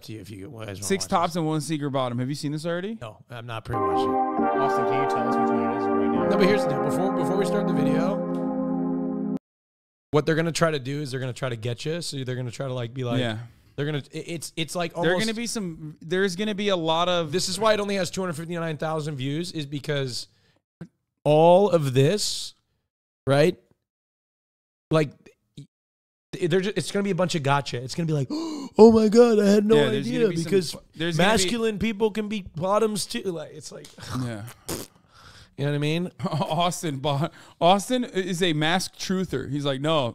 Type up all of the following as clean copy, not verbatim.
to you if you guys 6 tops and 1 secret bottom. Have you seen this already? No, I'm not pretty much it. Austin, can you tell us which one it is right now? No, but here's the deal. Before we start the video, what they're gonna try to do is they're gonna try to get you. So they're gonna try to like be like, Yeah. they're gonna. It's like almost. There's gonna be a lot of. This is why it only has 259,000 views, is because all of this, right? Like, it's going to be a bunch of gotcha. It's going to be like, oh my God, I had no idea, because masculine people can be bottoms too. Like, it's like, yeah. You know what I mean? Austin is a masked truther. He's like, no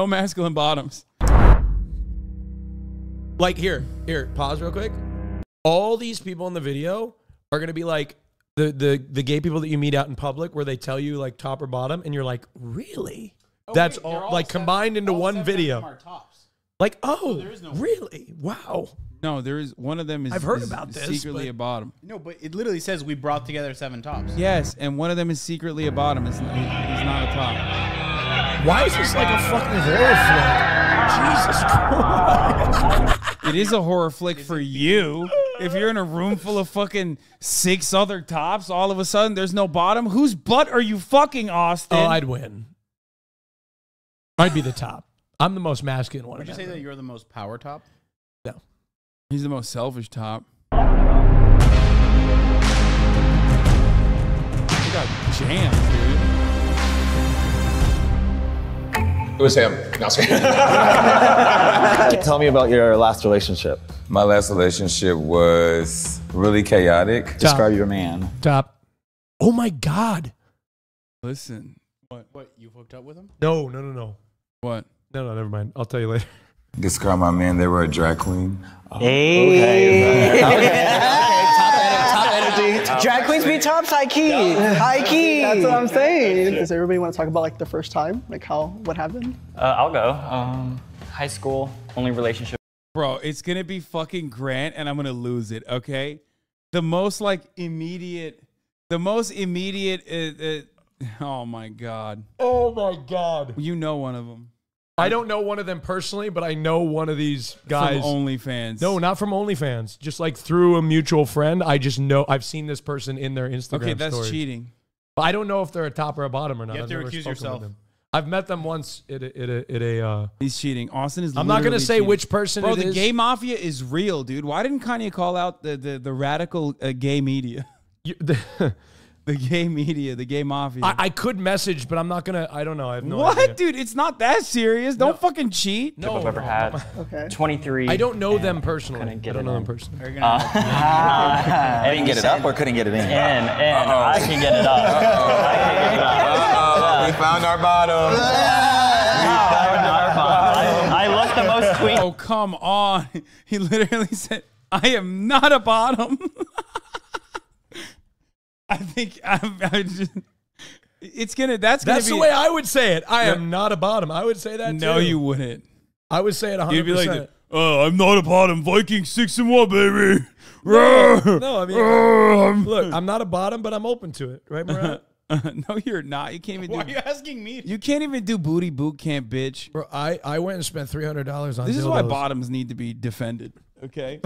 masculine bottoms. Like, here, pause real quick. All these people in the video are going to be like the gay people that you meet out in public, where they tell you like top or bottom, and you're like, really? Oh, That's wait, all like combined into one video. Like, oh, no really? Wow. No, there is one of them is. I've heard about this, secretly a bottom. No, but it literally says we brought together 7 tops. Yes, and one of them is secretly a bottom. He's not a top. Why is this like a fucking horror flick? Jesus Christ. It is a horror flick for you. If you're in a room full of fucking 6 other tops, all of a sudden there's no bottom. Whose butt are you fucking, Austin? Oh, I'd win. I'd be the top. I'm the most masculine one. Would you say that you're the most power top? No. He's the most selfish top. You got jammed, dude. It was him. No, Tell me about your last relationship. My last relationship was really chaotic. Describe your man. Top. Oh my God. Listen. What, you hooked up with him? No. What? No, never mind. I'll tell you later. Describe my man. They were a drag queen. Hey. Top energy. Drag queens be tops, high key. High key. That's what I'm saying. Does everybody want to talk about like the first time? Like what happened? I'll go. High school, only relationship. Bro, it's going to be fucking Grant, and I'm going to lose it, okay? The most immediate, oh my God. Oh my God. You know one of them. I don't know one of them personally, but I know one of these guys. From OnlyFans. No, not from OnlyFans. Just like through a mutual friend. I just know, I've seen this person in their Instagram Okay, that's stories. cheating. But I don't know if they're a top or a bottom or not. You have to recuse yourself. I've met them once at a He's cheating. Austin is I'm not going to say cheating. which person Bro, it is. the gay mafia is real, dude. Why didn't Kanye call out the radical gay media? The gay media, the gay mafia. I could message, but I'm not going to. I don't know. I have no what, idea. dude? It's not that serious. Don't fucking cheat. I've ever had. Okay. 23. I don't know them personally. Couldn't get I don't it know in. them personally. Couldn't get it up or couldn't get it in? I can get it up. We found our bottom. I look the most sweet. Oh, come on. He literally said, I am not a bottom. I think it's gonna. That's the way I would say it. I am not a bottom. I would say that. No, too. you wouldn't. I would say it 100%. You'd be like, "Oh, I'm not a bottom. Vikings 6-1, baby." No, I mean, look, I'm not a bottom, but I'm open to it, right, Murat? No, you're not. You can't even. Why are you asking me? You can't even do booty boot camp, bitch. Bro, I went and spent $300 on. This is why dildos. bottoms need to be defended. Okay.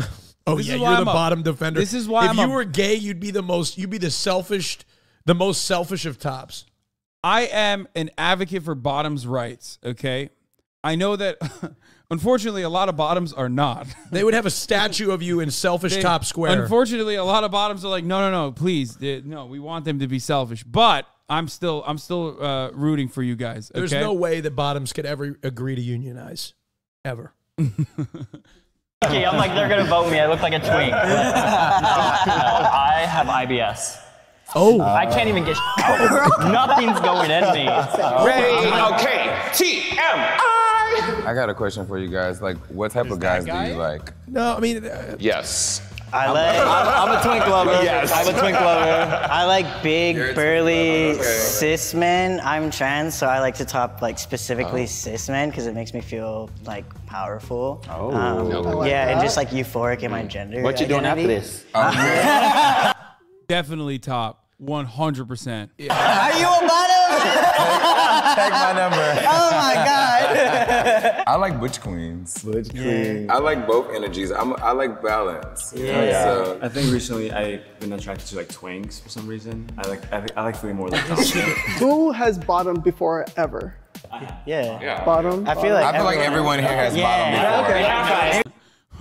Oh This yeah, is you're why the I'm a- bottom defender. This is why if I'm you a- were gay, you'd be the most. You'd be the most selfish of tops. I am an advocate for bottoms' rights. Okay. I know that. Unfortunately, a lot of bottoms are not. They would have a statue of you in selfish top square. Unfortunately, a lot of bottoms are like, no, please, no, we want them to be selfish. But I'm still rooting for you guys. Okay? There's no way that bottoms could ever agree to unionize, ever. Okay, I'm like, they're going to vote me. I look like a twink. I have IBS. Oh. I can't even get nothing's going in me. Ready? Okay. TMI. I got a question for you guys. Like, what type of guys do you like? No, I mean, Yes. I'm a twink lover. Yes. I'm a twink lover. I like big, burly, cis men. I'm trans, so I like to top like specifically cis men because it makes me feel like powerful. Yeah, and just like euphoric in my gender. What you doing after this? Definitely top. 100%. Are you a bottom? Take my number. Oh my God. I like butch queens. Butch queen. I like both energies. I like balance. Yeah. So, I think recently I've been attracted to like twangs for some reason. I like feeling more like tops. Who has bottomed before ever? Yeah. Bottom. I feel like everyone here has bottom before.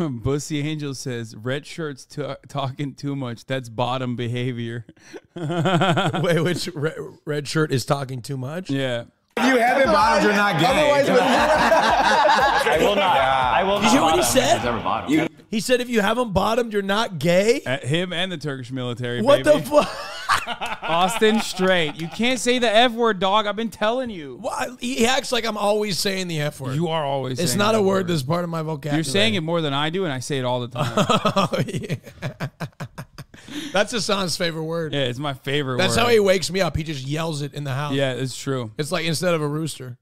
Bussy Angel says, red shirts talking too much. That's bottom behavior. Wait, which red shirt is talking too much? Yeah. If you haven't bottomed, you're not gay. I will not. I will not. You hear what he I've said? never bottomed. He said if you haven't bottomed, you're not gay? Him and the Turkish military, What baby. the fuck? Austin, straight. You can't say the F word, dog. I've been telling you. Well, he acts like I'm always saying the F word. You are always saying It's not the a F word that's part of my vocabulary. You're saying it more than I do, and I say it all the time. Oh, yeah. That's Hasan's favorite word. Yeah, it's my favorite That's word. how he wakes me up. He just yells it in the house. Yeah, it's true. It's like instead of a rooster.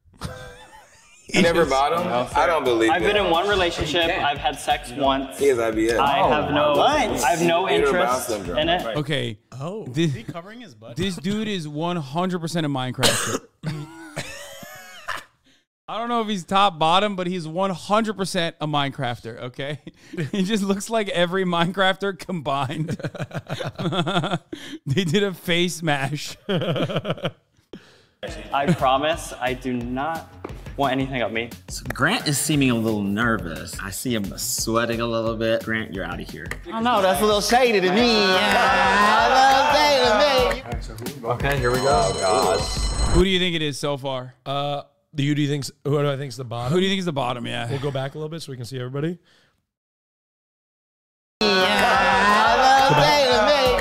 You never bottomed? I don't believe I've it. been in one relationship. I've had sex once. He has IBS. I have no interest in it. Okay. Oh. Is he covering his butt? This dude is 100% a Minecrafter. I don't know if he's top bottom, but he's 100% a Minecrafter, okay? He just looks like every Minecrafter combined. They did a face mash. I promise I do not want anything of me. So Grant is seeming a little nervous. I see him sweating a little bit. Grant, you're out of here. Oh no, that's a little shady to me. Okay, here we go. God. Who do you think it is so far? Who do you think's the bottom? Who do you think is the bottom? Yeah. We'll go back a little bit so we can see everybody.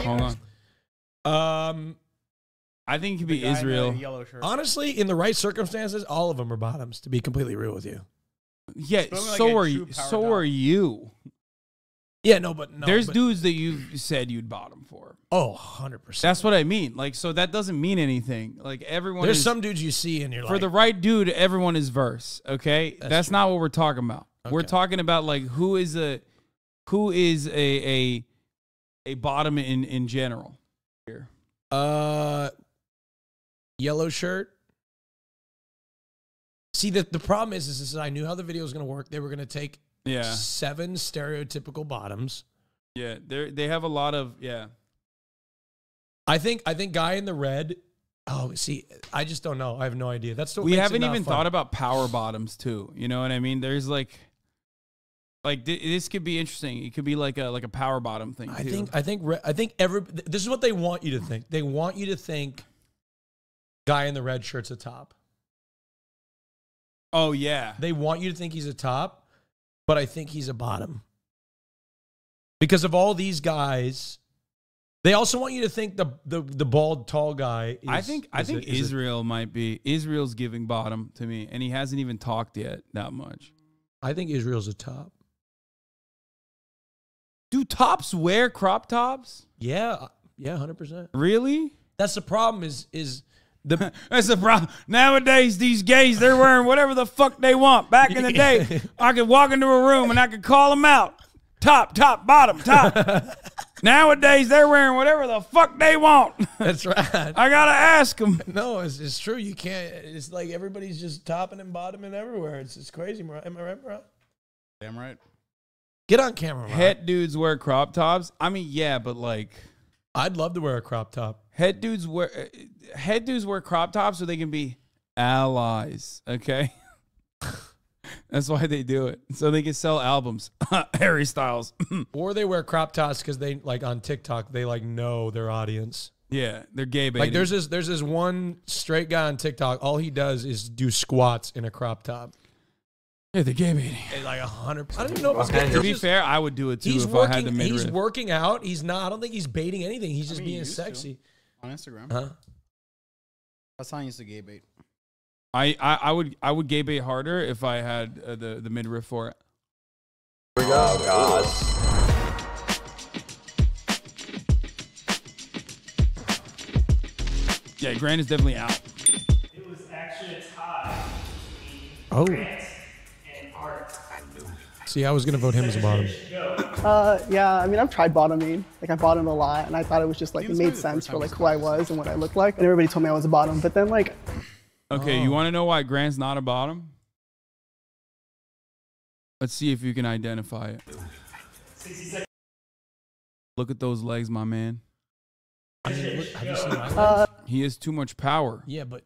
Hold on. I think it could be Israel. Honestly, in the right circumstances, all of them are bottoms, to be completely real with you. Yeah, so are you. So are you. Yeah, no, but no. There's dudes that you've said you'd bottom for. Oh, 100%. That's what I mean. Like, so that doesn't mean anything. Like, everyone There's is, some dudes you see and you're like... For the right dude, everyone is verse, okay? That's not what we're talking about. Okay. We're talking about, like, who is a bottom in general here. Yellow shirt. See, the problem is I knew how the video was going to work. They were going to take 7 stereotypical bottoms. Yeah, they have a lot of, I think guy in the red. Oh, see, I just don't know. I have no idea. That's what we makes haven't it not even fun. thought about power bottoms too. You know what I mean? There's like this could be interesting. It could be like a power bottom thing. I think this is what they want you to think. They want you to think guy in the red shirt's a top. Oh yeah. They want you to think he's a top, but I think he's a bottom. Because of all these guys, they also want you to think the bald tall guy is, I think Israel might be. Israel's giving bottom to me, and he hasn't even talked yet that much. I think Israel's a top. Do tops wear crop tops? Yeah, 100%. Really? That's the problem is that's the problem. Nowadays, these gays, they're wearing whatever the fuck they want. Back in the day, I could walk into a room and I could call them out. Top, bottom, top. Nowadays, they're wearing whatever the fuck they want. That's right. I gotta ask them. No, it's true. You can't. It's like everybody's just topping and bottoming everywhere. It's crazy. Am I right, bro? Damn right. Get on camera, bro. Het dudes wear crop tops. I mean, yeah, but like, I'd love to wear a crop top. Het dudes wear crop tops so they can be allies. Okay. That's why they do it. So they can sell albums. Harry Styles. Or they wear crop tops because they, like, on TikTok, they, like, know their audience. Yeah, they're gay baiting. Like, there's this one straight guy on TikTok. All he does is do squats in a crop top. Yeah, they're gay baiting. And like 100. I don't even know if it's good. To be fair, I would do it too if I had the midriff. He's working out. He's not. I don't think he's baiting anything. He's just being sexy. On Instagram. Huh? Hasan used to gay bait. I would gay bait harder if I had the midriff for it. Here we go. God. Yeah, Grant is definitely out. It was actually a tie. Oh. Grant and Art. See, I was gonna vote him as a bottom. Yeah, I mean, I've tried bottoming. Like, I bottomed a lot, and I thought it was just, like, it made sense for, like, who I was and what I looked like. And everybody told me I was a bottom, but then, like... Okay, you want to know why Grant's not a bottom? Let's see if you can identify it. Look at those legs, my man. I mean, look, have you seen my legs? He has too much power. Yeah, but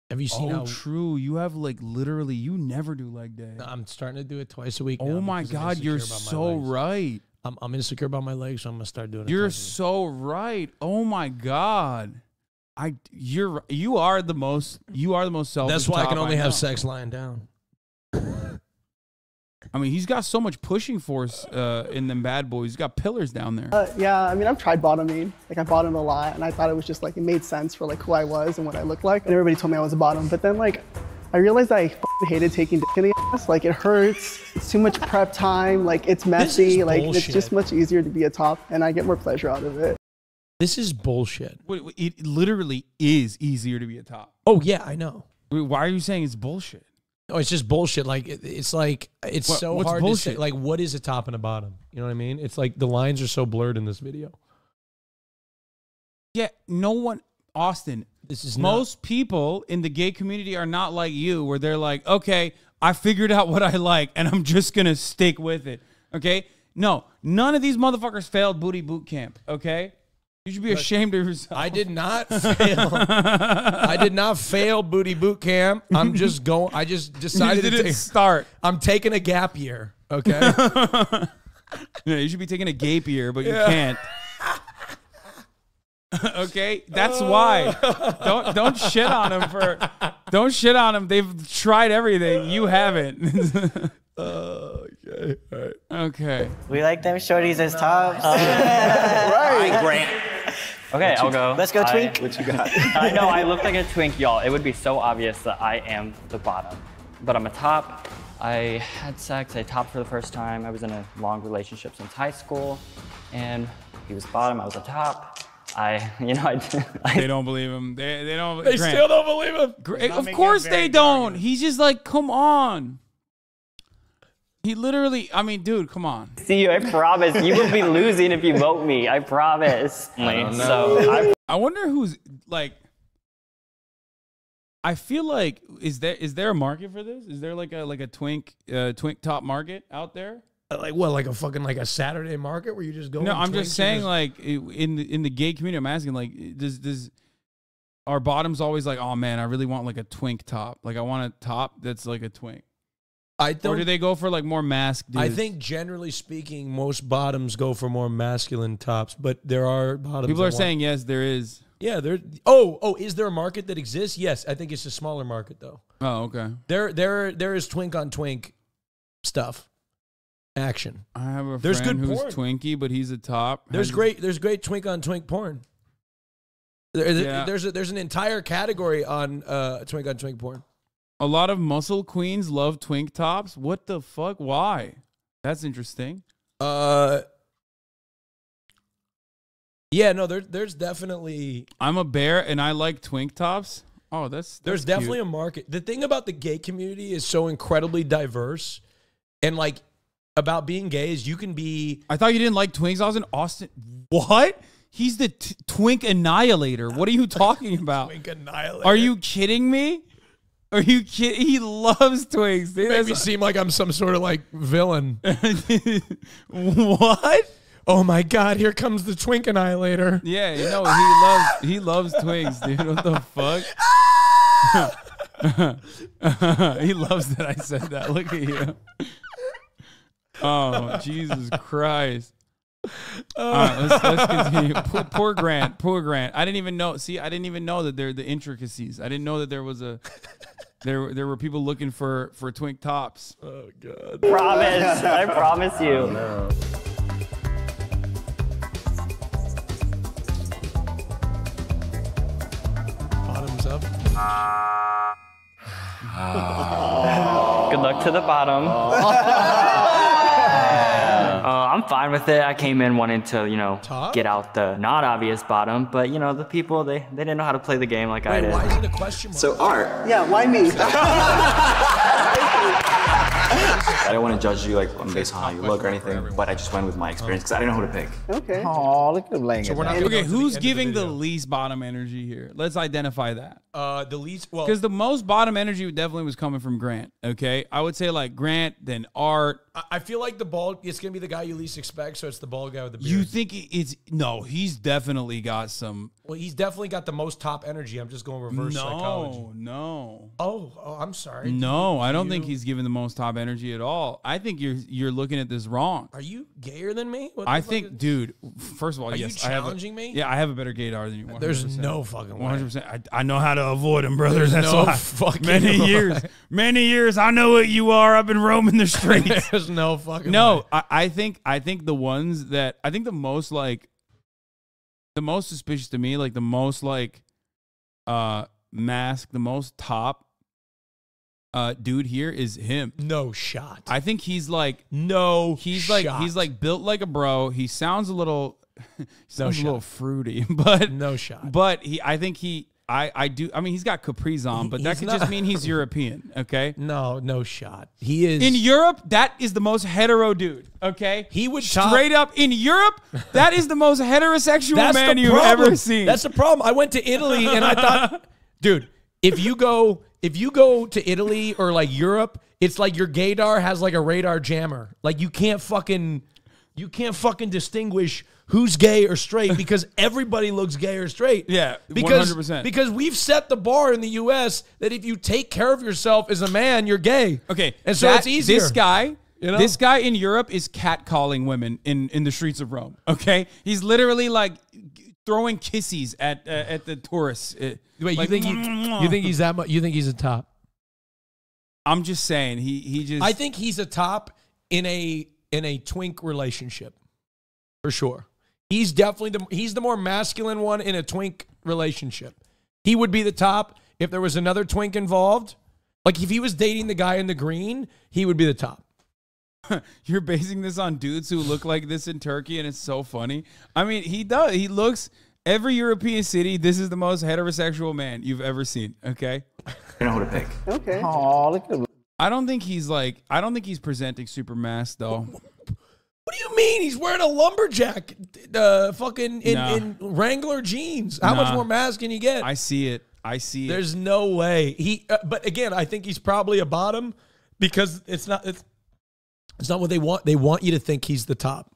have you seen how... true. You have, like, literally, you never do leg day. I'm starting to do it twice a week now. Oh, my God, you're so right. I'm insecure about my legs, so I'm going to start doing it. You're so right. Oh, my God. You are the most selfish. That's why I can only have sex lying down. I mean, he's got so much pushing force in them bad boys. He's got pillars down there. Yeah, I mean, I've tried bottoming. Like, I bottomed a lot, and I thought it was just, like, it made sense for, like, who I was and what I looked like. And everybody told me I was a bottom. But then, like, I realized that I hated taking dick in the ass. Like, it hurts. It's too much prep time. Like, it's messy. Like, it's just much easier to be a top, and I get more pleasure out of it. This is bullshit. It literally is easier to be a top. Oh, yeah, I know. Why are you saying it's bullshit? No, it's just bullshit. Like, it's like, it's so hard to say. Like, what is a top and a bottom? You know what I mean? It's like the lines are so blurred in this video. Yeah, no one, Austin, most people in the gay community are not like you, where they're like, okay, I figured out what I like, and I'm just going to stick with it. Okay? No, none of these motherfuckers failed booty boot camp. Okay? You should be ashamed of yourself. I did not fail. I did not fail booty boot camp. I'm just going. I just decided to start. I'm taking a gap year. Okay. Yeah, you should be taking a gape year, but you can't. Okay, that's why. Don't shit on them for. Don't shit on them. They've tried everything. You haven't. Okay. All right. Okay. We like them shorties as tops. Right, Grant. Okay, I'll go. Let's go, twink. What you got? I know I look like a twink, y'all. It would be so obvious that I am the bottom. But I'm a top. I had sex. I topped for the first time. I was in a long relationship since high school. And he was bottom. I was a top. They don't believe him. They don't. They Grant, still don't believe him. Of course they don't. He's just like, come on. He literally, I mean, dude, come on. See you, I promise. You will be losing if you vote me. I promise. I wonder who's like. I feel like is there a market for this? Is there like a twink top market out there? Like what? Like a fucking like a Saturday market where you just go? No, I'm just saying like in the gay community. I'm asking like does our bottoms always like, oh man, I really want like a twink top. Like I want a top that's like a twink. Or do they go for like more masked dudes? I think generally speaking, most bottoms go for more masculine tops, but there are bottoms. People are saying yes, there is. Yeah, there. Oh, is there a market that exists? Yes, I think it's a smaller market though. Oh, okay. There is twink on twink stuff, action. I have a friend who's twinky, but he's a top. There's great twink on twink porn. There's an entire category on twink on twink porn. A lot of muscle queens love twink tops. What the fuck? Why? That's interesting. Yeah, no, there's definitely. I'm a bear and I like twink tops. Oh, there's definitely a market. The thing about the gay community is so incredibly diverse, and like about being gay is you can be. I thought you didn't like twinks. I was in Austin. What? He's the twink annihilator. What are you talking about? Twink annihilator. Are you kidding me? Are you kidding? He loves twinks. They make me seem like I'm some sort of like villain. What? Oh my God! Here comes the twink annihilator. Yeah, you know he loves twinks, dude. What the fuck? He loves that I said that. Look at you. Oh Jesus Christ! All right, let's continue. Poor Grant. I didn't even know. See, I didn't even know that they're the intricacies. I didn't know that there was a. There were people looking for twink tops. Oh God! Promise. I promise you. Oh, no. Bottoms up. Good luck to the bottom. I'm fine with it. I came in wanting to, get out the not obvious bottom, but the people they didn't know how to play the game like I did. Why is it a question mark? So Art. Yeah, why me? I don't want to judge you like based on how you look or anything, but I just went with my experience because I didn't know who to pick. Okay. Oh, look at him laying it down. Okay, who's giving the least bottom energy here? Let's identify that. The least, well, because the most bottom energy definitely was coming from Grant. Okay, I would say like Grant, then Art. I feel like the bald, it's gonna be the guy you least expect, so it's the bald guy with the beard. You think it's no? He's definitely got some. Well, he's definitely got the most top energy. I'm just going reverse psychology. No. Oh, I'm sorry. No, I don't think he's giving the most top energy at all. I think you're looking at this wrong. Are you gayer than me? I think, dude. First of all, Are yes, you challenging me? Yeah, I have a better gaydar than you. 100%. There's no fucking way. 100%. I know how to avoid them, brothers. That's no why. fucking Many years. I know what you are. I've been roaming the streets. There's no fucking no. way. I think the ones that I think the most suspicious to me, like the most like mask, the most top dude here is him. No shot. I think he's like he's he's like built like a bro. He sounds a little a little fruity, but no shot. But I mean he's got capris on, but that could just mean he's European, okay? No shot. He is in Europe, that is the most hetero dude, okay? He would straight up in Europe, that is the most heterosexual man you've ever seen. That's the problem. I went to Italy and I thought, dude, if you go to Italy or like Europe, it's like your gaydar has like a radar jammer. Like you can't fucking distinguish who's gay or straight because everybody looks gay or straight. Yeah, because 100%. Because we've set the bar in the U.S. that if you take care of yourself as a man, you're gay. Okay, and so it's easier. This guy, you know? This guy in Europe is catcalling women in the streets of Rome. Okay, he's literally like throwing kisses at the tourists. Wait, like, you think he's that much? You think he's a top? I'm just saying he just. I think he's a top in a twink relationship, for sure. He's definitely he's the more masculine one in a twink relationship. He would be the top if there was another twink involved. Like if he was dating the guy in the green, he would be the top. You're basing this on dudes who look like this in Turkey, and it's so funny. I mean, he does. He looks. Every European city, this is the most heterosexual man you've ever seen. Okay. I know who to pick. Okay. Oh, look at him. I don't think he's presenting super mass though. What do you mean? He's wearing a lumberjack, fucking in Wrangler jeans. How much more mask can you get? I see it. There's no way but again, I think he's probably a bottom because it's not what they want. They want you to think he's the top.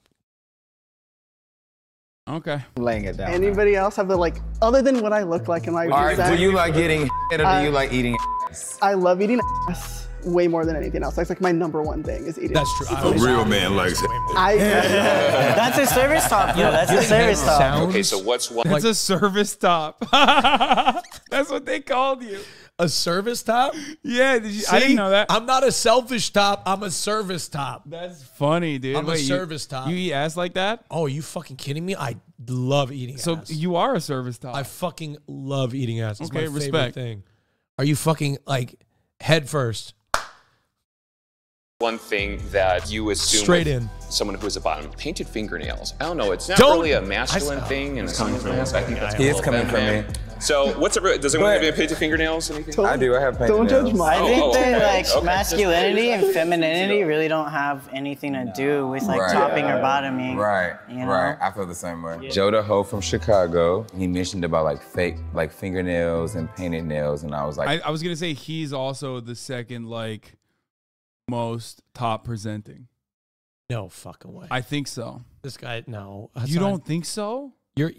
Okay. Laying it down. Anybody else have the other than what I look like? Am I? All right. Do you like getting head or do you like eating ass? I love eating ass way more than anything else. That's like my number one thing is eating. That's true. A real man likes it. That's a service top, yo. That's a service top. Okay, so what's one? That's a service top. That's what they called you. A service top? Yeah, I didn't know that. I'm not a selfish top. I'm a service top. That's funny, dude. I'm a service top. You eat ass like that? Oh, are you fucking kidding me? I love eating ass. So you are a service top. I fucking love eating ass. It's okay, my respect. favorite thing. Are you fucking like head first? One thing that you assume Straight with in. someone who is a bottom, painted fingernails. I don't know. It's not Don't- really a masculine thing, and some I think that's He is a little coming from feminine. me. So, does anyone have any painted fingernails? Anything? I do. I have painted Don't judge nails. mine. I think okay. that like Okay. masculinity and femininity really don't have anything to do with like Right. topping or bottoming. Right, You know? right. I feel the same way. Joe the Ho from Chicago, he mentioned about like fake, like fingernails and painted nails, and I was like, I was gonna say he's also the second like most top presenting. No fucking way. I think so. This guy, no. You don't think so? Your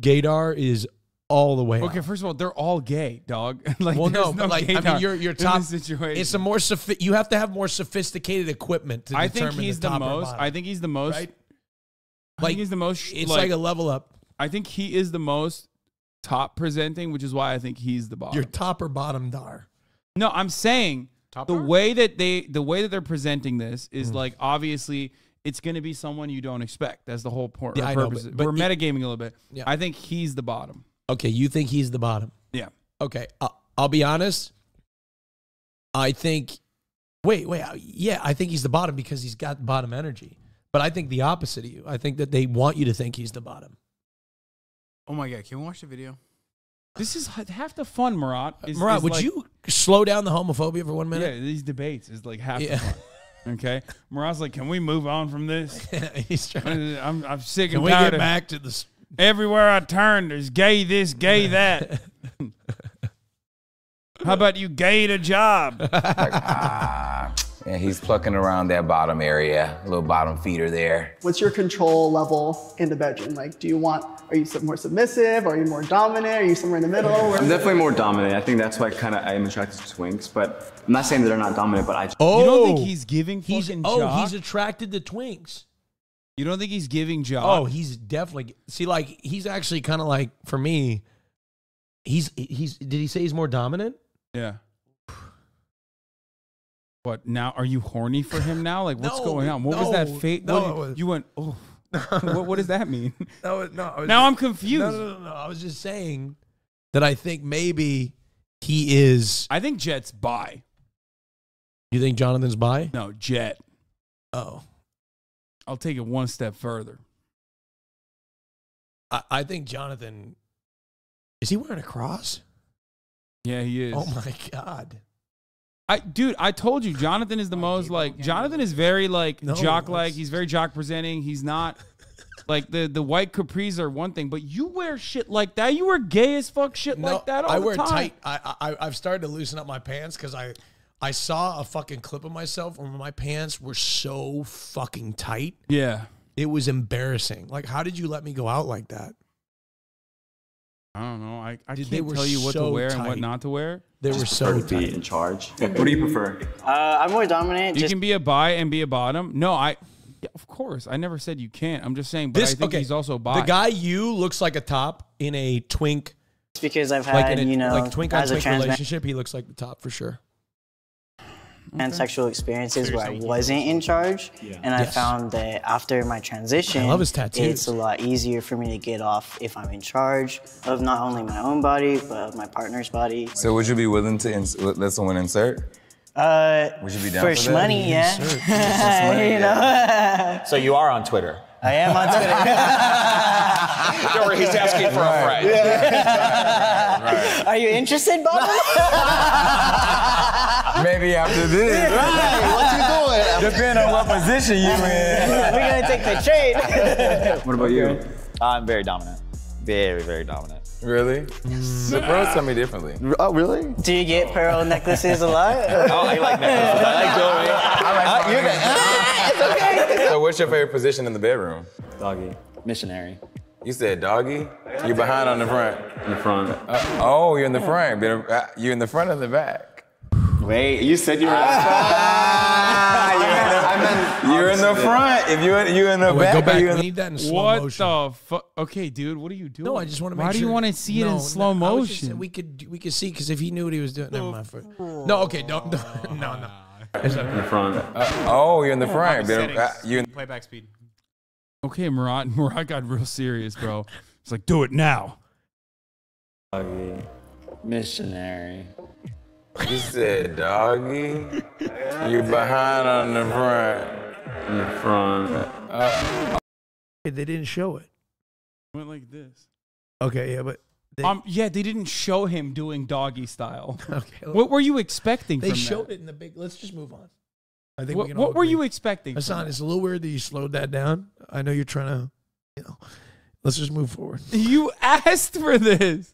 gaydar is all the way. Okay, up. first of all, they're all gay, dog. Like, Well, there's no, but like I mean, gaydar your in top this situation. It's a more you have to have more sophisticated equipment to I think determine he's the the top or most. bottom, I think he's the most. right? I think he's the most. It's like a level up. I think he is the most top presenting, which is why I think he's the bottom. Your top or bottom dar. No, I'm saying the way that they're presenting this is like obviously it's going to be someone you don't expect. That's the whole point. Yeah, I know, purpose. but We're metagaming a little bit. Yeah. I think he's the bottom. Okay, you think he's the bottom? Yeah. Okay, I'll be honest. I think. Wait. Yeah, I think he's the bottom because he's got bottom energy. But I think the opposite of you. I think that they want you to think he's the bottom. Oh my God, can we watch the video? This is half the fun, Murat. Murat, would you slow down the homophobia for 1 minute? Yeah, these debates is like half the fun. Okay, Murat's like, can we move on from this? He's trying. I'm sick Can and we tired get of back to this? Everywhere I turn, there's gay this, gay that. How about you gay a job? And he's plucking around that bottom area, little bottom feeder there. What's your control level in the bedroom? Like, are you more submissive? Are you more dominant? Are you somewhere in the middle? I'm definitely more dominant. I think that's why I am attracted to twinks, but I'm not saying that they're not dominant, but I... You don't think he's giving fucking jock? He's attracted to twinks. You don't think he's giving jock? Oh, he's definitely... See, like, he's actually kind of like, for me, did he say he's more dominant? Yeah. What, now, are you horny for him now? Like, what's going on? What was that fate? You went, oh. What does that mean? Now I'm confused. No. I was just saying that I think maybe he is... I think Jet's bi. You think Jonathan's bi? No, Jet. Oh. I'll take it one step further. I think Jonathan... Is he wearing a cross? Yeah, he is. Oh, my God. Dude, I told you, Jonathan is the most, like, Jonathan is very, like, jock-like. He's very jock-presenting. He's not, like, the white capris are one thing, but you wear shit like that. You wear gay as fuck shit like that all the time. I wear tight. I've started to loosen up my pants because I saw a fucking clip of myself where my pants were so fucking tight. Yeah. It was embarrassing. Like, how did you let me go out like that? I don't know. I can't tell you what to wear and what not to wear. They were so tight. Be in charge. What do you prefer? I'm more dominant. You can be a bi and be a bottom. No, yeah, of course. I never said you can't. I'm just saying, but I think he's also bi. The guy looks like a top in a twink. It's because I've had, like twink on as a twink trans relationship, he looks like the top for sure. and sexual experiences where I wasn't in charge. And I found that after my transition, I love his tattoos. It's a lot easier for me to get off if I'm in charge of not only my own body, but of my partner's body. So would you be willing to let someone insert? Would you be down for that? Money, yeah. You know? So you are on Twitter? I am on Twitter. Don't worry, he's asking for a friend. Right. Are you interested, Bob? Maybe after this. Right. What you doing? Depending on what position you in. We're gonna take the trade. What about you? I'm very dominant. Very, very dominant. Really? The pros tell me differently. Oh, really? Do you get pearl necklaces a lot? Oh, I like necklaces. I like jewelry. It's okay. So what's your favorite position in the bedroom? Doggy. Missionary. You said doggy? You behind on the front? In the front. Oh, you're in the front. You in the front or the back? Wait, you said you were You're in the front. If you're in the back, go back. you We need that in slow motion. What the fuck? Okay, dude, what are you doing? No, I just want to make Why sure. do you want to see it in slow motion? We could see because if he knew what he was doing. Never mind. No, okay, don't. No. in the front. Oh, you're in the front. You in Playback speed. Okay, Murat got real serious, bro. It's like, do it now. Doggy. Missionary. You said doggy. You behind on the front. In the front. They didn't show it. Went like this. Okay, yeah, but they didn't show him doing doggy style. Okay. What were you expecting? They from showed that? it in the big. Let's just move on. I think. What were you expecting? Hasan, it's a little weird that you slowed that down. I know you're trying to, Let's just move forward. You asked for this.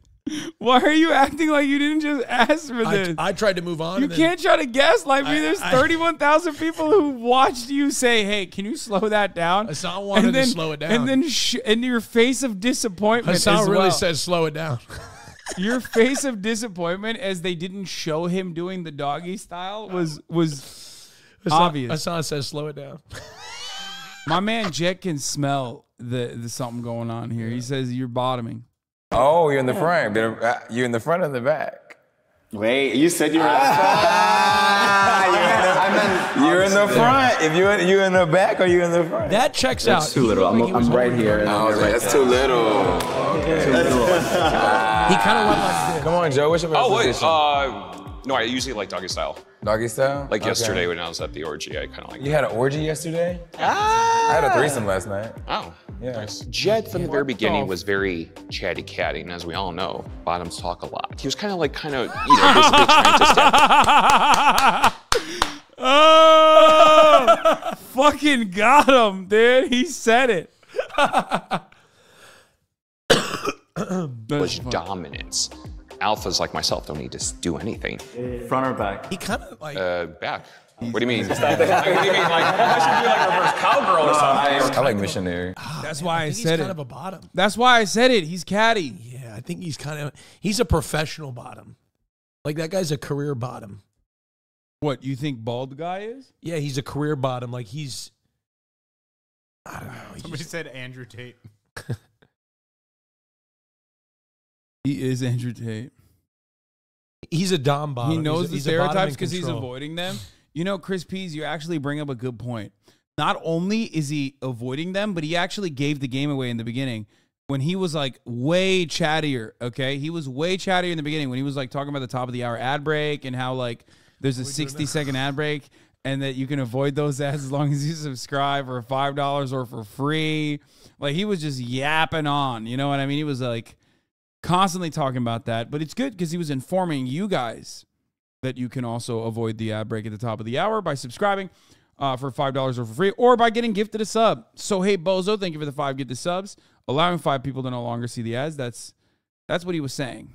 Why are you acting like you didn't just ask for this? I tried to move on. You can't try to gaslight me. There's 31,000 people who watched you say, "Hey, can you slow that down?" Hasan wanted to slow it down, and then in your face of disappointment, Hasan really said, "Slow it down." Your face of disappointment as they didn't show him doing the doggy style was obvious. Hasan says, "Slow it down." My man Jet can smell the something going on here. He says you're bottoming. Oh, you're in the front. You in the front or the back? Wait, you said you were. You're in the front. If you in the back or you in the front? That checks out. That's too little. I'm right here. That's too little. He kind of went like this. Come on, Joe. What's your favorite position? No, I usually like doggy style. Doggy style? Like Okay. yesterday when I was at the orgy, I kind of like. You had an orgy yesterday? I had a threesome last night. Oh, yeah. nice. Jed from the very beginning was very chatty catty, and as we all know, bottoms talk a lot. He was kind of, basically trying to step. Oh, fucking got him, dude. He said it. Was dominance. Alphas like myself don't need to do anything. Front or back? He kind of like back. What do you mean? What do you mean? I should be like reverse cowgirl or something. I like missionary. That's why I think said he's it. kind of a bottom. That's why I said it. He's catty. Yeah, I think he's a professional bottom. Like that guy's a career bottom. What, you think bald guy is? Yeah, he's a career bottom. Like he's, I don't know. Somebody said Andrew Tate. He is Andrew Tate. He's a dom bottom. He knows he's the a bottom stereotypes in because he's control. avoiding them. You know, Chris Pease, you actually bring up a good point. Not only is he avoiding them, but he actually gave the game away in the beginning when he was like way chattier, okay? He was way chattier in the beginning when he was like talking about the top of the hour ad break and how like there's a 60-second ad break and that you can avoid those ads as long as you subscribe for $5 or for free. Like he was just yapping on, you know what I mean? He was like constantly talking about that, but it's good because he was informing you guys that you can also avoid the ad break at the top of the hour by subscribing for $5 or for free, or by getting gifted a sub. So hey, Bozo, thank you for the 5 gifted subs, allowing 5 people to no longer see the ads. That's what he was saying.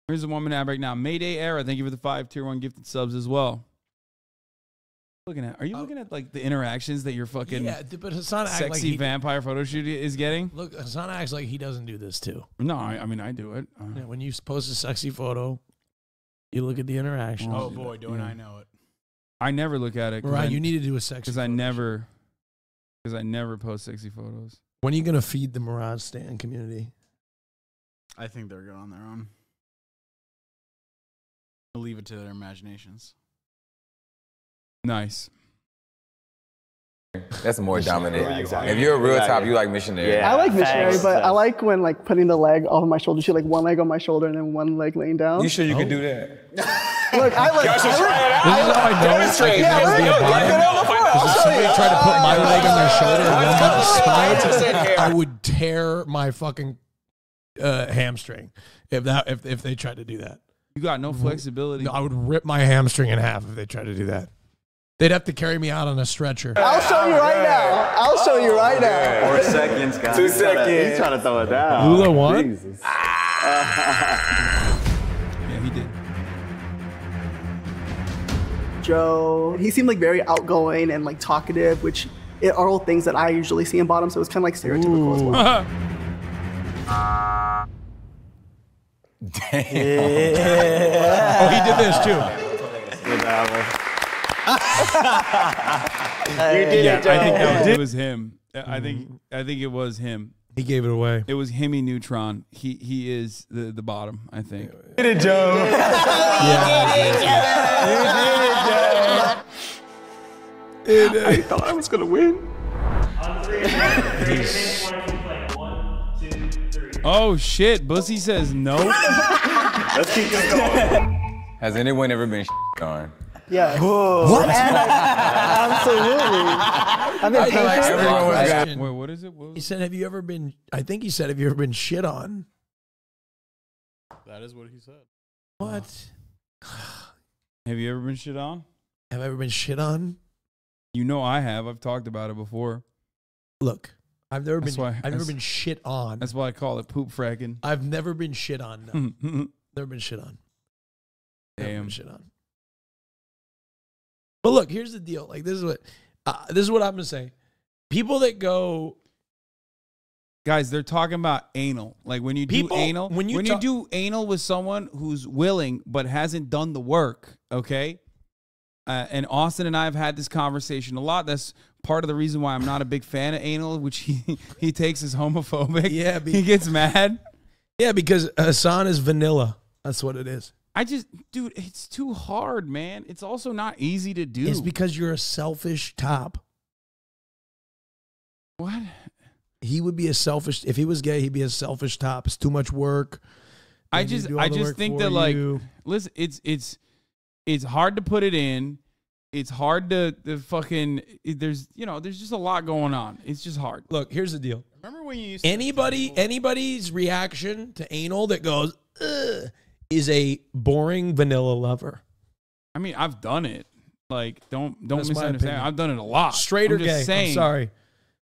Here's the 1 minute ad break now. Mayday era, thank you for the 5 tier 1 gifted subs as well. Are you looking at like the interactions that your fucking but Hasan acts like sexy vampire photo shoot is getting? Look, Hasan acts like he doesn't do this too. No, I mean I do it. Yeah, when you post a sexy photo, you look at the interaction. Oh boy, don't I know it. I never look at it. Right, you need to do a sexy. Because I never post sexy photos. When are you gonna feed the Mirage Stan community? I think they're good on their own. I'll leave it to their imaginations. Nice. That's more dominant. Yeah, exactly. If you're a real Exactly. top, you like missionary. Yeah. I like missionary, Thanks. but I like when like putting the leg off of my shoulder. She like one leg on my shoulder and then one leg laying down. You sure you can do that? Look, I like. This is how I know I can never be a bottom. Because if somebody tried to put my leg on their shoulder and one on the spine, I would tear my fucking hamstring if they tried to do that. You got no flexibility. No, I would rip my hamstring in half if they tried to do that. They'd have to carry me out on a stretcher. I'll show you right now. I'll show you right now. 4 seconds, guys. 2 seconds. He's trying to throw it down. Lula won? Jesus. Yeah, he did. Joe, he seemed like very outgoing and like talkative, which are all things that I usually see in bottom. So it's kind of like stereotypical as well. Oh, he did this too. You did it, Joe. I think it was him. I think it was him. He gave it away. It was Hemi Neutron. He is the bottom, I think. Did it, Joe? I thought I was gonna win. On 3, raise your hand if you want to play. 1, 2, 3. Oh shit! Bussy says no. Let's keep this going. Has anyone ever been on? Yeah. What? Absolutely. I've been patient. Wait, what is it? What He was said, "Have you ever been?" I think he said, "Have you ever been shit on?" That is what he said. What? Have you ever been shit on? Have I ever been shit on? You know I have. I've talked about it before. Look, I've never That's been. why- I've never that's- been shit on. That's why I call it poop fracking. I've never been shit on. No. Never been shit on. Never been Damn. shit on. But look, here's the deal. Like this is what I'm gonna say. People that go, Guys, they're talking about anal. Like when you do People- anal, when you you talk- do anal with someone who's willing but hasn't done the work, okay? And Austin and I have had this conversation a lot. That's part of the reason why I'm not a big fan of anal, which he takes as homophobic. Yeah, he gets mad. yeah, because Hasan is vanilla. That's what it is. Dude, it's too hard, man. It's also not easy to do. It's because you're a selfish top. What? He would be a selfish. If he was gay, he'd be a selfish top. It's too much work. I They need to just do all the work think for that like, you. listen, it's hard to put it in. It's hard to fucking. There's just a lot going on. It's just hard. Look, here's the deal. Remember when you used to Anybody's reaction to anal that goes ugh, is a boring vanilla lover. I mean, I've done it. Like, don't That's my misunderstand. opinion. I've done it a lot. Straight or I'm just gay? saying. I'm sorry.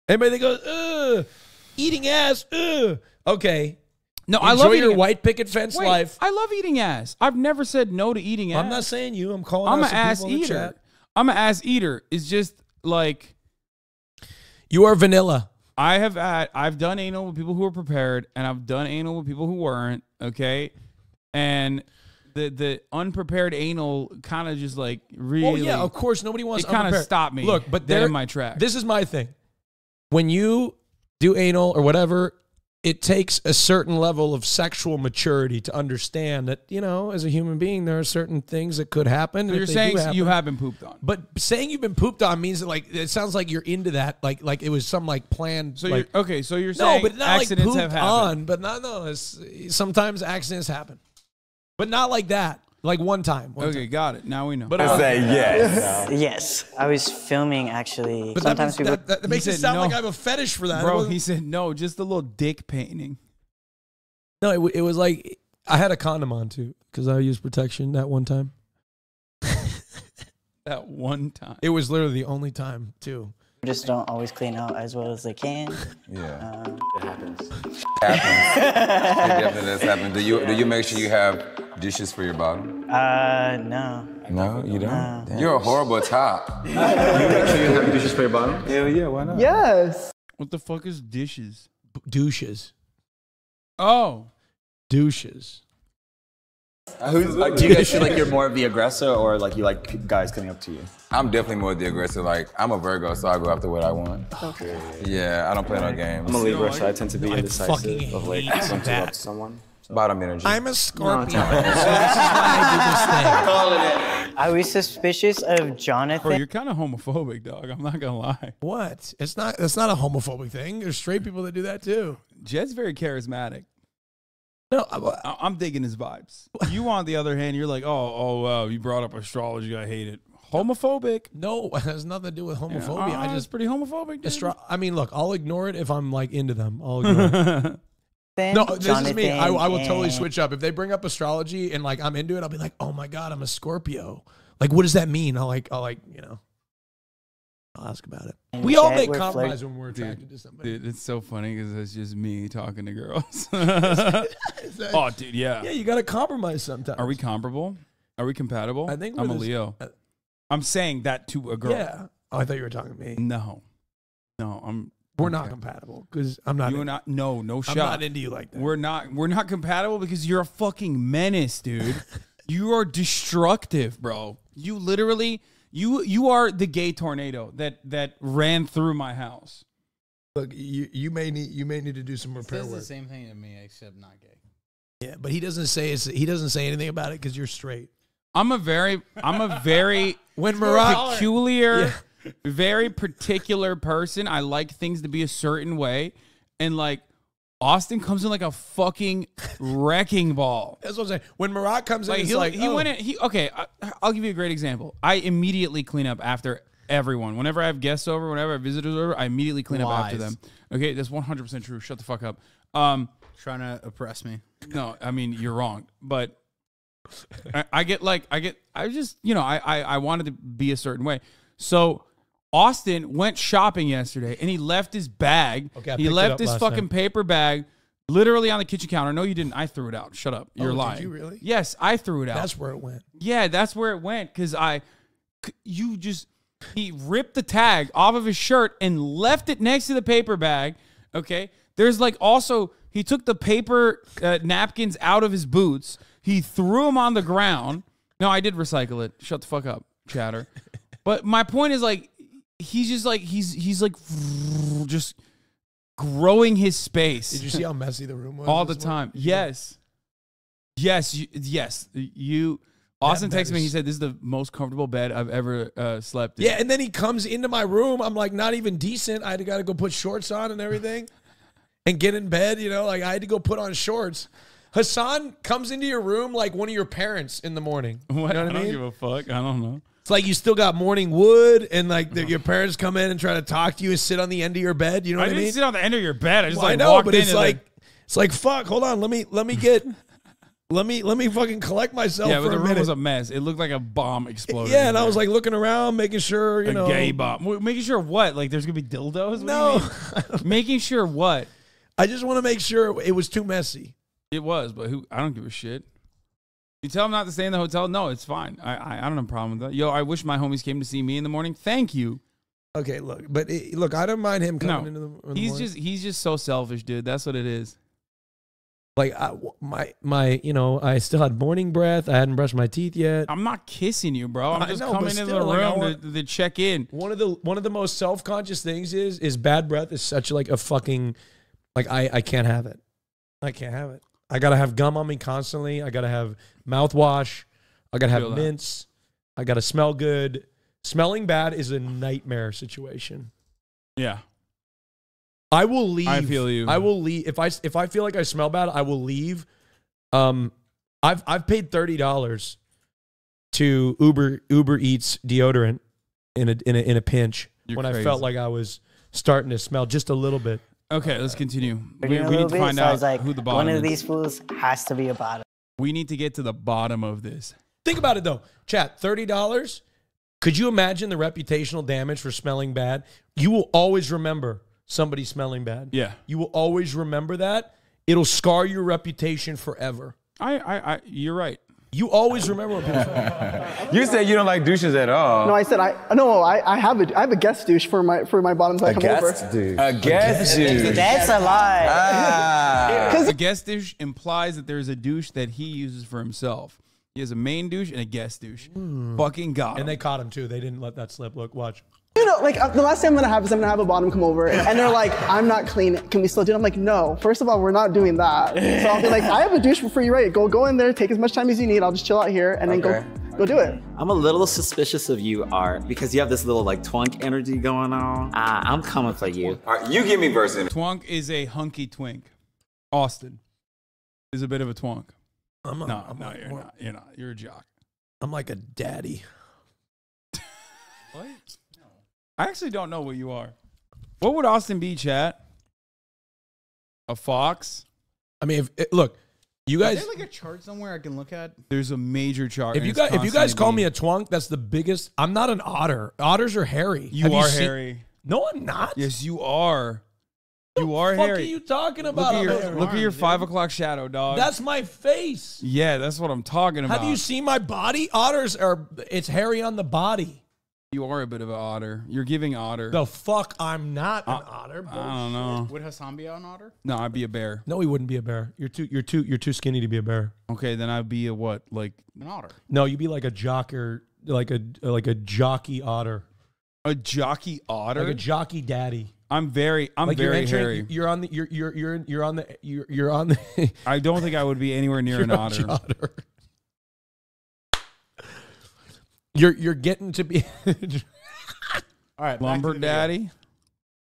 Anybody that goes ugh, eating ass, ugh. Okay. No, Enjoy I love your eating white picket fence Wait, life. I love eating ass. I've never said no to eating ass. I'm not saying you. I'm calling. I'm out an some ass people in the eater. chat. I'm an ass eater. It's just like You are vanilla. I've done anal with people who were prepared, and I've done anal with people who weren't. Okay, and the unprepared anal kind of just like really. Oh yeah, of course. Nobody wants. It kind of unprepared. stopped me. Look, but dead there in my track. This is my thing. When you do anal or whatever, it takes a certain level of sexual maturity to understand that, as a human being, there are certain things that could happen. So and you're if they saying do happen- you have been pooped on. But saying you've been pooped on means that, like, it sounds like you're into that, like it was some like planned. So like, you're okay. So you're no, saying but not like accidents pooped have happened. on. But no. Sometimes accidents happen, but not like that. Like one time. One Okay, time. got it. Now we know. But Say yes. Yes, I was filming actually. But Sometimes people. that makes it said sound no. like I have a fetish for that. It Bro, wasn't- he said no, just a little dick painting. No, it was like I had a condom on too because I used protection that one time. That one time. It was literally the only time too. Just don't always clean out as well as they can. Yeah. It happens. It definitely does happen. Do you make sure you have dishes for your bottom? No. No, you don't. You're a horrible top. You make sure you have dishes for your bottom? Hell yeah, why not? Yes. What the fuck is dishes? Douches. Oh. Douches. Do you guys feel like you're more of the aggressor, or like you like guys coming up to you? I'm definitely more the aggressor. Like, I'm a Virgo, so I go after what I want. Okay. Yeah, I don't play no games. I'm a Libra, so I tend to be fucking indecisive of like hate something that. up to someone. Bottom energy. I'm a Scorpio. No, so this is why I do this thing. I was suspicious of Jonathan. Bro, you're kind of homophobic, dog. I'm not gonna lie. What? It's not. That's not a homophobic thing. There's straight people that do that too. Jed's very charismatic. No, I'm digging his vibes. You, on the other hand, you're like, oh, you brought up astrology. I hate it. Homophobic. no, it has nothing to do with homophobia. I just pretty homophobic. Dude. I mean, look, I'll ignore it if I'm like into them. I'll ignore it. No, this is me. I will totally switch up if they bring up astrology and like I'm into it. I'll be like, oh my god, I'm a Scorpio. Like, what does that mean? I'll ask about it. And We all Jet, make we're compromise flirt- when we're attracted to somebody. Dude, it's so funny because it's just me talking to girls. Oh, dude, yeah. Yeah, you got to compromise sometimes. Are we comparable? Are we compatible? I think I'm we're a the- Leo. I'm saying that to a girl. Yeah. Oh, I thought you were talking to me. No, I'm. We're not compatible because I'm not. You and I, no I'm shot. not into you like that. We're not compatible because you're a fucking menace, dude. You are destructive, bro. You literally, you are the gay tornado that ran through my house. Look, you may need to do some repair Says work. the same thing to me, except not gay. Yeah, but he doesn't say anything about it because you're straight. I'm a very When Mariah peculiar, very particular person. I like things to be a certain way, and like Austin comes in like a fucking wrecking ball. That's what I'm saying. When Marat comes in, Like it's he like, went in. Okay, I'll give you a great example. I immediately clean up after everyone. Whenever I have guests over, whenever I have visitors over, I immediately clean up after them. Okay, that's 100% true. Shut the fuck up. Trying to oppress me. No, I mean you're wrong, but I just I wanted to be a certain way. So Austin went shopping yesterday and he left his bag. Okay, I he picked it left up his last fucking night. paper bag literally on the kitchen counter. No, you didn't. I threw it out. Shut up. You're did lying. you really? Yes, I threw it out. That's where it went. Yeah, that's where it went because he ripped the tag off of his shirt and left it next to the paper bag. Okay, there's like also he took the paper napkins out of his boots. He threw them on the ground. No, I did recycle it. Shut the fuck up, chatter. But my point is like he's just like he's like just growing his space. Did you see how messy the room was? all the this morning? time? Yes. You. Austin bed texted me. is- He said, "This is the most comfortable bed I've ever slept in." Yeah, and then he comes into my room. I'm like not even decent. I got to go put shorts on and everything, and get in bed. Like I had to go put on shorts. Hasan comes into your room like one of your parents in the morning. You know what I mean? I don't give a fuck. I don't know. It's like you still got morning wood, and like your parents come in and try to talk to you and sit on the end of your bed. You know what I mean? I didn't sit on the end of your bed. I just I like know, walked but in it's and like fuck. Hold on, let me fucking collect myself. Yeah, for but the a room minute. was a mess. It looked like a bomb exploded. Yeah, and I was like looking around, making sure you know, a gay bomb. Making sure what? Like there's gonna be dildos? What No, do you mean? Making sure what? I just want to make sure it was too messy. It was, but who? I don't give a shit. You tell them not to stay in the hotel. No, it's fine. I don't have a problem with that. Yo, I wish my homies came to see me in the morning. Thank you. Okay, look, I don't mind him coming into the morning. He's just so selfish, dude. That's what it is. Like my you know, I still had morning breath. I hadn't brushed my teeth yet. I'm not kissing you, bro. I'm just know, coming but into still, the like, room to check in. One of the most self-conscious things is bad breath is such like a fucking like I can't have it. I can't have it. I gotta have gum on me constantly. I gotta have mouthwash. I gotta have mints. I gotta smell good. Smelling bad is a nightmare situation. Yeah. I will leave. I feel you. I will leave if I feel like I smell bad. I will leave. I've paid $30 to Uber Eats deodorant in a pinch. You're when crazy. I felt like I was starting to smell just a little bit. Okay, let's continue. We Figured a need little to bit, find so I out was like, who the bottom one of is. these fools has to be a bottom. We need to get to the bottom of this. Think about it though, chat. $30. Could you imagine the reputational damage for smelling bad? You will always remember somebody smelling bad. Yeah. You will always remember that. It'll scar your reputation forever. You're right. You always remember when people smell. You said you don't like douches at all. No, I said I have a guest douche for my bottoms when I come over. A guest douche. That's a lie. A guest douche implies that there's a douche that he uses for himself. He has a main douche and a guest douche. Fucking got him. And they caught him too. They didn't let that slip. Look, watch. You know, like the last thing I'm gonna have is I'm gonna have a bottom come over and they're like, I'm not clean. Can we still do it? I'm like, no. First of all, we're not doing that. So I'll be like, I have a douche for you, right? Go in there, take as much time as you need. I'll just chill out here and then go do it. I'm a little suspicious of you, Art, because you have this little like twunk energy going on. I'm coming for you. All right, you give me verse in it. Twunk is a hunky twink. Austin is a bit of a twunk. You're not. You're not. You're a jock. I'm like a daddy. What? I actually don't know what you are. What would Austin be, chat? A fox? I mean, look, you guys. Is there like a chart somewhere I can look at? There's a major chart. If you guys call me a twunk, that's the biggest. I'm not an otter. Otters are hairy. You are hairy. No, I'm not. Yes, you are. You are What hairy. are you talking about? Look at your 5 o'clock shadow, dog. That's my face. Yeah, that's what I'm talking about. Have you seen my body? Otters are. It's hairy on the body. You are a bit of an otter. You're giving otter. The fuck, I'm not an otter. I don't know. Would Hasan be an otter? No, I'd be a bear. No, he wouldn't be a bear. You're too skinny to be a bear. Okay, then I'd be a what? Like an otter. No, you'd be like a jocker, like a jockey otter. A jockey otter? Like a jockey daddy. I'm very like very hairy. You're on the I don't think I would be anywhere near an otter. You're getting to be all right, lumber daddy.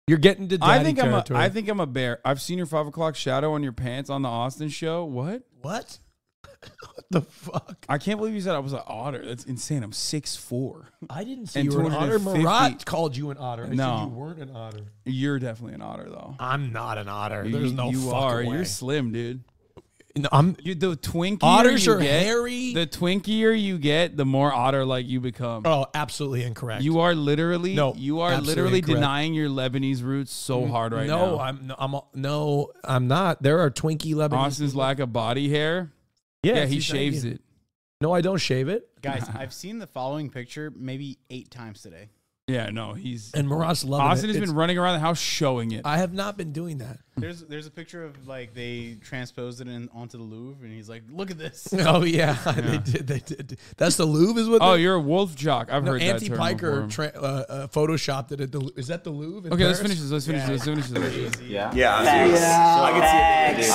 You're getting to daddy territory. I think I'm a bear. I've seen your 5 o'clock shadow on your pants on the Austin show. What? What? What the fuck? I can't believe you said I was an otter. That's insane. I'm 6'4". I didn't say you were an otter. Marat called you an otter. I said you weren't an otter. You're definitely an otter, though. I'm not an otter. There's no fucking way. You're slim, dude. No, the twinkier otters you are get, hairy. The twinkier you get, the more otter-like you become. Oh, absolutely incorrect. You are literally incorrect. denying your Lebanese roots so hard right now. I'm not. There are Twinkie Lebanese. Austin's lack of body hair. Yeah, he shaves it. No, I don't shave it. Guys, I've seen the following picture maybe 8 times today. Yeah, no, he's... And Marat's loving Austin has been running around the house showing it. I have not been doing that. There's a picture of like they transposed it onto the Louvre, and he's like, "Look at this." Oh yeah, they did. That's the Louvre, is what? Oh, you're a wolf jock. I've heard that Auntie term Piker before. photoshopped it at the. Is that the Louvre? Okay, let's finish this. Let's finish this. Yeah. Facts. I can see.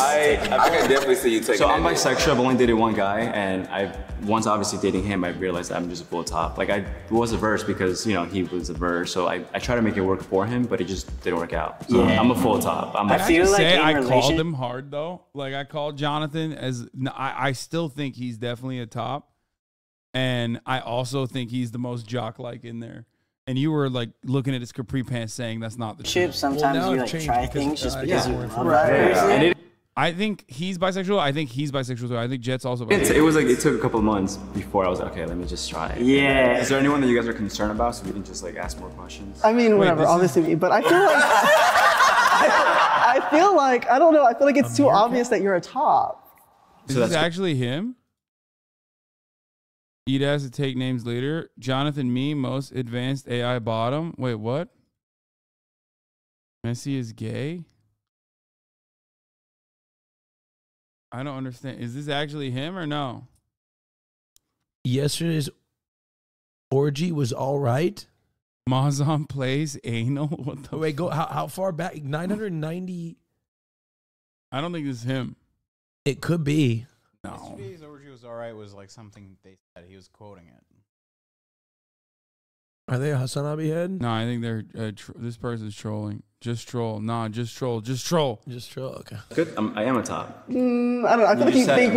I can definitely see you taking So I'm that. bisexual. I've only dated one guy, and once obviously dating him, I realized I'm just a full top. Like I was averse because he was averse, so I tried to make it work for him, but it just didn't work out. So I'm a full top. I'm a I feel just like say in I called relation- him hard though? Like I called Jonathan as I still think he's definitely a top, and I also think he's the most jock-like in there. And you were like looking at his capri pants, saying that's not the truth. Sometimes you like try things just because you love that person. I think he's bisexual. I think he's bisexual too. I think Jet's also bisexual. It was like it took a couple of months before I was like, okay, let me just try it. Yeah. Is there anyone that you guys are concerned about so we can just like ask more questions? I mean, whatever, obviously me, but I feel like I feel like I don't know. I feel like it's too obvious that you're a top. Is this actually him? Eat ass to take names later. Jonathan, me, most advanced AI bottom. Wait, what? Messi is gay? I don't understand. Is this actually him or no? Yesterday's orgy was all right. Mazan plays anal. What the Wait, go how far back? 990. I don't think this is him. It could be. No. Yesterday's orgy was alright was like something they said. He was quoting it. Are they a HasanAbi head? No, I think they're this person's trolling. Just troll. Nah, just troll. Just troll. Just troll. Okay. Good. I am a top. I don't know. I feel like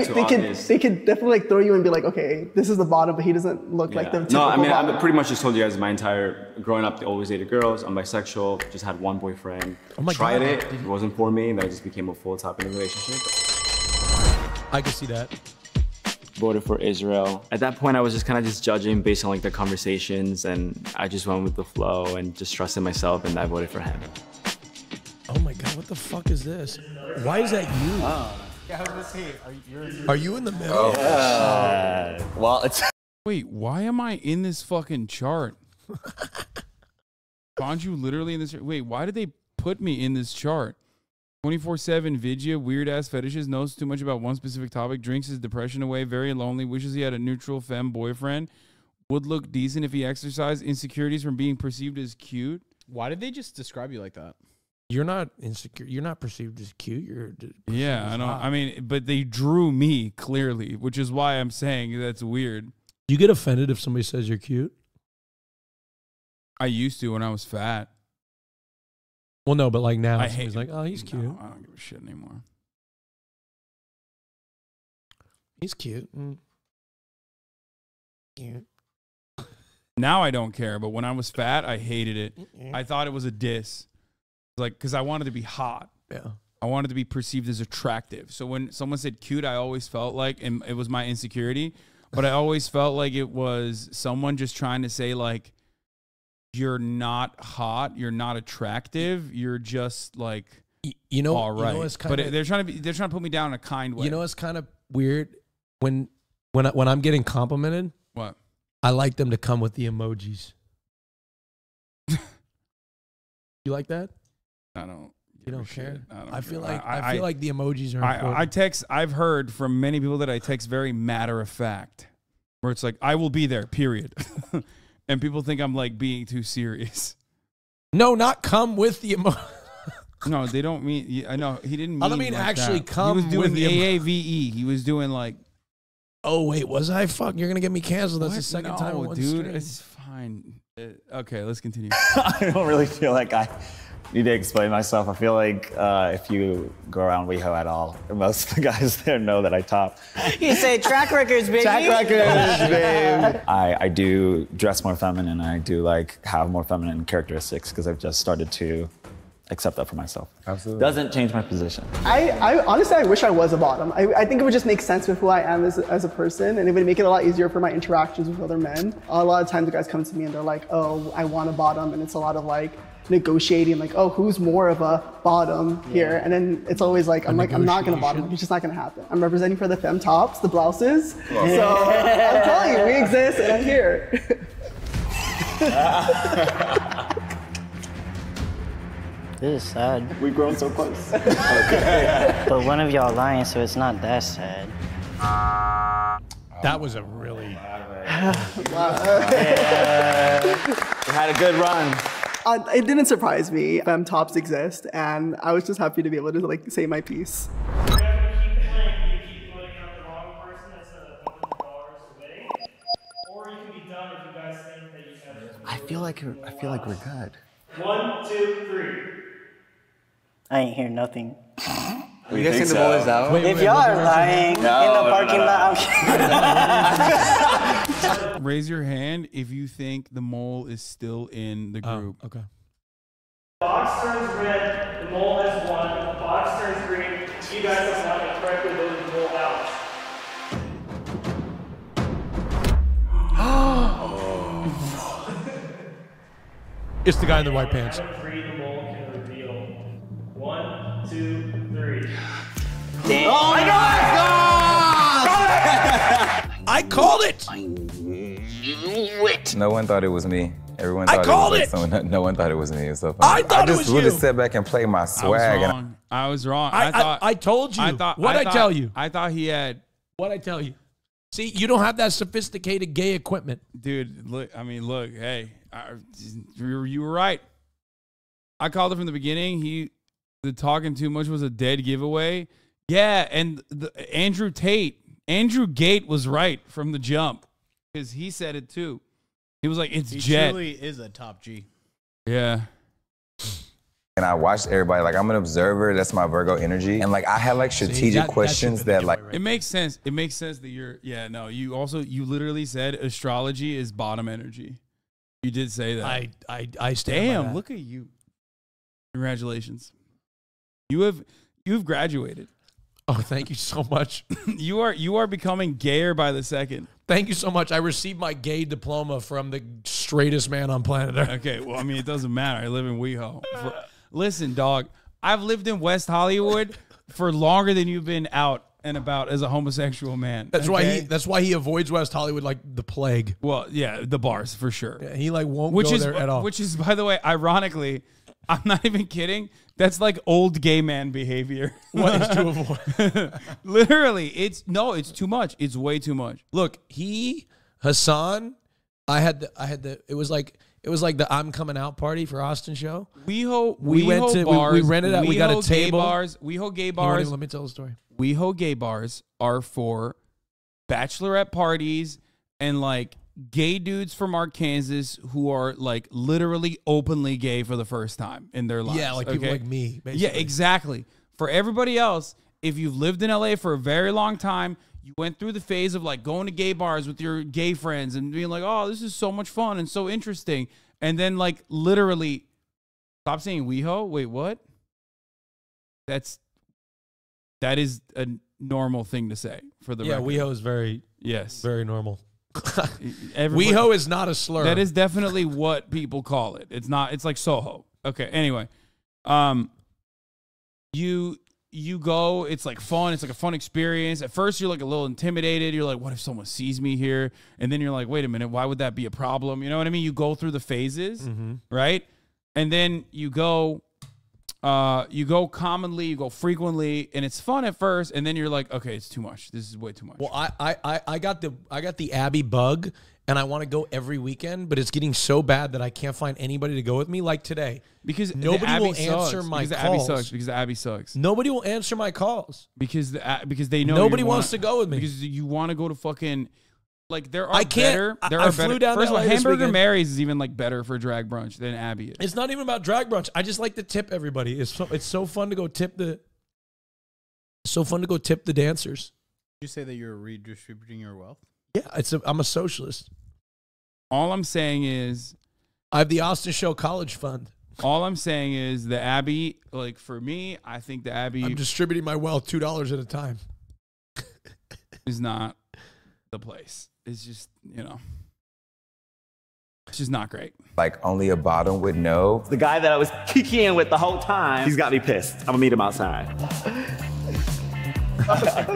they could definitely like throw you and be like, okay, this is the bottom, but he doesn't look like the typical No, I mean, bottom. I pretty much just told you guys my entire growing up. I always dated girls. I'm bisexual. Just had one boyfriend. Oh my Tried God. it. It wasn't for me. And I just became a full top in a relationship. I can see that. Voted for Israel. At that point, I was just kind of just judging based on like the conversations, and I just went with the flow and just trusted myself, and I voted for him. Oh my God, what the fuck is this? Why is that you? Yeah, I was gonna say, Are you in the middle? Well, it's. Wait, why am I in this fucking chart? Found you literally in this. Wait, why did they put me in this chart? 24/7 Vidya, weird ass fetishes, knows too much about one specific topic, drinks his depression away, very lonely, wishes he had a neutral femme boyfriend, would look decent if he exercised, insecurities from being perceived as cute. Why did they just describe you like that? You're not insecure. You're not perceived as cute. You're Yeah, I know. I mean, but they drew me clearly, which is why I'm saying that's weird. You get offended if somebody says you're cute? I used to when I was fat. Well, no, but like now, I somebody's hate- like, oh, he's cute. No, I don't give a shit anymore. He's cute. Cute. Now I don't care, but when I was fat, I hated it. I thought it was a diss. Like, because I wanted to be hot. Yeah. I wanted to be perceived as attractive. So when someone said cute, I always felt like, and it was my insecurity, but I always felt like it was someone just trying to say, like, you're not hot, you're not attractive, you're just like, you know, all right. You know what's kinda, but they're trying to put me down in a kind way. You know what's kind of weird? When I'm getting complimented, What? I like them to come with the emojis. You like that? I don't. You don't care? I feel like the emojis are important. I text. I've heard from many people that I text very matter of fact, where it's like, I will be there, period. And people think I'm like being too serious. No, not come with the emoji. No, they don't mean. I know he didn't mean. I don't mean like actually that. come He was doing with the AAVE. He was doing like. Oh wait, was I? Fuck, you're gonna get me canceled. That's the second time. No, on dude, stream. it's fine. Okay, let's continue. I don't really feel like I need to explain myself. I feel like if you go around WeHo at all, most of the guys there know that I top. You say track records, baby. Track records, babe. I do dress more feminine. I do like have more feminine characteristics because I've just started to accept that for myself. Absolutely. Doesn't change my position. I honestly, I wish I was a bottom. I think it would just make sense with who I am as a person, and it would make it a lot easier for my interactions with other men. A lot of times the guys come to me and they're like, oh, I want a bottom, and it's a lot of like negotiating, like, oh, who's more of a bottom here? And then it's always like, I'm not gonna bottom, it's just not gonna happen. I'm representing for the femme tops, the blouses. So I'm telling you, we exist and I'm here. This is sad. We've grown so close. But one of y'all lying, so it's not that sad. That was a really. We had a good run. It didn't surprise me. Femme tops exist, and I was just happy to be able to like say my piece. You're gonna keep playing. You keep voting out the wrong person that's $1,000 away, or you can be done if you guys think that you have. I feel like we're good. 1, 2, 3. I ain't hear nothing. You guys think the mole is out? If y'all are lying in the parking lot, I'm Raise your hand if you think the mole is still in the group. Okay. Box turns red, the mole has won. The box turns green, you guys have won and correctly voted the mole out. It's the guy in the white pants. Three, the mole can reveal. 1, 2, 3. Damn. Oh my God! I called it. I knew it. No one thought it was me. Everyone thought called it was like someone. No one thought it was me. It was so funny. I thought it was just really you. sat back and played my swag. I was wrong. I told you. What'd I tell you? I thought he had. What'd I tell you? See, you don't have that sophisticated gay equipment. Dude, look, hey, you were right. I called it from the beginning. The talking too much was a dead giveaway. Yeah, and Andrew Gate was right from the jump because he said it too. He was like, it's Jet. He truly is a top G. Yeah. And I watched everybody, like I'm an observer, that's my Virgo energy. And like I had like strategic questions that like. It makes sense. It makes sense that you literally said astrology is bottom energy. You did say that. I stand by that. Look at you. Congratulations. You've graduated. Oh, thank you so much. You are becoming gayer by the second. Thank you so much. I received my gay diploma from the straightest man on planet Earth. Okay, well, I mean, it doesn't matter. I live in WeHo. Listen, dog, I've lived in West Hollywood for longer than you've been out and about as a homosexual man. That's why he avoids West Hollywood like the plague. Well, yeah, the bars for sure. Yeah, he like won't go there at all. Which is, by the way, ironically, I'm not even kidding. That's like old gay man behavior. What is to avoid? Literally, it's too much. It's way too much. Look, Hasan, it was like the I'm coming out party for AustinShow. We rented out. We got a table. WeHo gay bars. Let me tell the story. WeHo gay bars are for bachelorette parties and like gay dudes from Arkansas who are like literally openly gay for the first time in their lives. Yeah, like people like me, basically. Yeah, exactly. For everybody else, if you've lived in LA for a very long time, you went through the phase of like going to gay bars with your gay friends and being like, oh, this is so much fun and so interesting. And then like literally, stop saying WeHo. Wait, what? That is a normal thing to say for the record. WeHo is very very normal. WeHo is not a slur. That is definitely what people call it. It's not. It's like Soho. Okay. Anyway, you go. It's like fun. It's like a fun experience. At first, you're like a little intimidated. You're like, what if someone sees me here? And then you're like, wait a minute. Why would that be a problem? You know what I mean? You go through the phases, right? And then you go commonly, you go frequently, and it's fun at first, and then you're like, okay, it's too much. This is way too much. Well, I got the Abby bug, and I want to go every weekend, but it's getting so bad that I can't find anybody to go with me. Like today, because nobody will answer my calls. Because the Abby sucks. Nobody will answer my calls because they know nobody wants to go with me because you want to go to fucking. Like there are I can't. I flew down. First of all, LA Hamburger Mary's is even like better for drag brunch than Abby is. It's not even about drag brunch. I just like to tip everybody. It's so fun to go tip the. So fun to go tip the dancers. Did you say that you're redistributing your wealth? Yeah, I'm a socialist. All I'm saying is, I have the AustinShow College Fund. All I'm saying is the Abby. Like for me, I think the Abby. I'm distributing my wealth $2 at a time. Is not the place. It's just, it's just not great. Like only a bottom would know. The guy that I was kicking with the whole time, he's got me pissed. I'm gonna meet him outside.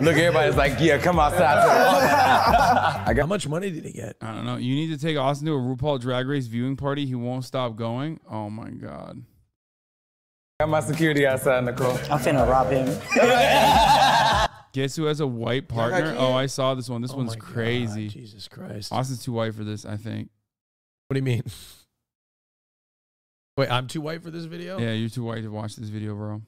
Look, everybody's like, yeah, come outside. How much money did he get? I don't know. You need to take Austin to a RuPaul Drag Race viewing party. He won't stop going. Oh my God. I got my security outside, Nicole. I'm finna rob him. Guess who has a white partner? Oh, I saw this one. This one's crazy. God, Jesus Christ. Austin's too white for this, I think. What do you mean? Wait, I'm too white for this video? Yeah, you're too white to watch this video, bro.